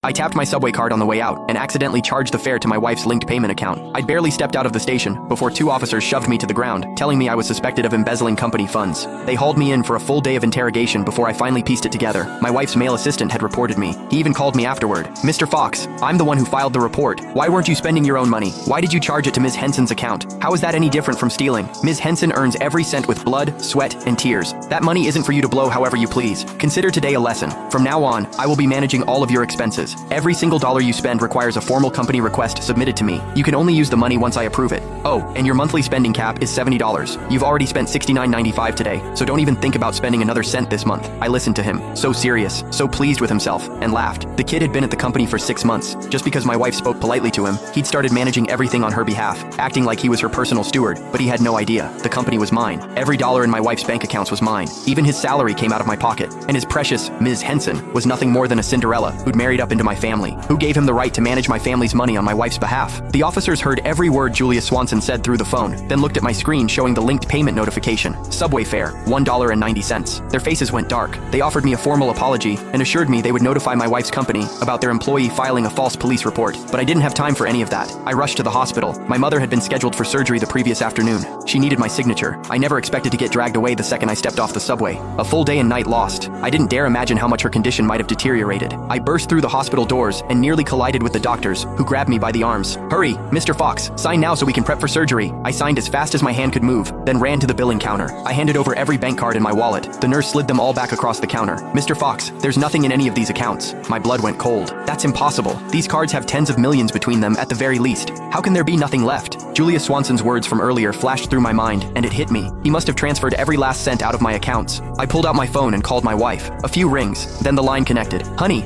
I tapped my subway card on the way out and accidentally charged the fare to my wife's linked payment account. I'd barely stepped out of the station before two officers shoved me to the ground, telling me I was suspected of embezzling company funds. They hauled me in for a full day of interrogation before I finally pieced it together. My wife's male assistant had reported me. He even called me afterward. "Mr. Fox, I'm the one who filed the report. Why weren't you spending your own money? Why did you charge it to Ms. Henson's account? How is that any different from stealing? Ms. Henson earns every cent with blood, sweat, and tears. That money isn't for you to blow however you please. Consider today a lesson. From now on, I will be managing all of your expenses. Every single dollar you spend requires a formal company request submitted to me. You can only use the money once I approve it. Oh, and your monthly spending cap is $70. You've already spent $69.95 today, so don't even think about spending another cent this month." I listened to him, so serious, so pleased with himself, and laughed. The kid had been at the company for 6 months. Just because my wife spoke politely to him, he'd started managing everything on her behalf, acting like he was her personal steward, but he had no idea. The company was mine. Every dollar in my wife's bank accounts was mine. Even his salary came out of my pocket. And his precious Ms. Henson was nothing more than a Cinderella who'd married up into my family. Who gave him the right to manage my family's money on my wife's behalf? The officers heard every word Julia Swanson said through the phone, then looked at my screen showing the linked payment notification. Subway fare, $1.90. Their faces went dark. They offered me a formal apology and assured me they would notify my wife's company about their employee filing a false police report. But I didn't have time for any of that. I rushed to the hospital. My mother had been scheduled for surgery the previous afternoon. She needed my signature. I never expected to get dragged away the second I stepped off the subway. A full day and night lost. I didn't dare imagine how much her condition might have deteriorated. I burst through the hospital doors and nearly collided with the doctors, who grabbed me by the arms. "Hurry, Mr. Fox, sign now so we can prep for surgery." I signed as fast as my hand could move, then ran to the billing counter. I handed over every bank card in my wallet. The nurse slid them all back across the counter. "Mr. Fox, there's nothing in any of these accounts." My blood went cold. "That's impossible. These cards have tens of millions between them at the very least. How can there be nothing left?" Julia Swanson's words from earlier flashed through my mind, and it hit me. He must have transferred every last cent out of my accounts. I pulled out my phone and called my wife. A few rings, then the line connected. "Honey,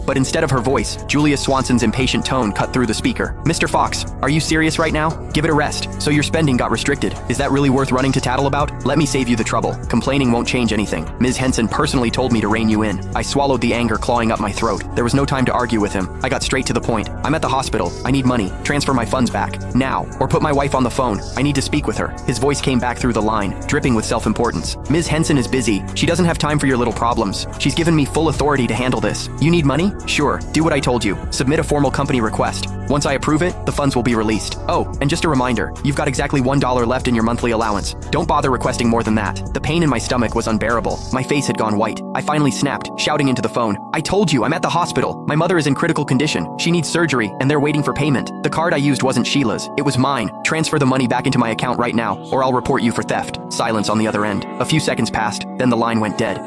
But instead of her voice, Julia Swanson's impatient tone cut through the speaker. "Mr. Fox, are you serious right now? Give it a rest. So your spending got restricted. Is that really worth running to tattle about? Let me save you the trouble. Complaining won't change anything. Ms. Henson personally told me to rein you in." I swallowed the anger clawing up my throat. There was no time to argue with him. I got straight to the point. "I'm at the hospital. I need money. Transfer my funds back. Now. Or put my wife on the phone. I need to speak with her." His voice came back through the line, dripping with self-importance. "Ms. Henson is busy. She doesn't have time for your little problems. She's given me full authority to handle this. You need money? Sure. Do what I told you. Submit a formal company request. Once I approve it, the funds will be released. Oh, and just a reminder, you've got exactly $1 left in your monthly allowance. Don't bother requesting more than that." The pain in my stomach was unbearable. My face had gone white. I finally snapped, shouting into the phone, "I told you, I'm at the hospital. My mother is in critical condition. She needs surgery, and they're waiting for payment. The card I used wasn't Sheila's. It was mine. Transfer the money back into my account right now, or I'll report you for theft." Silence on the other end. A few seconds passed, then the line went dead.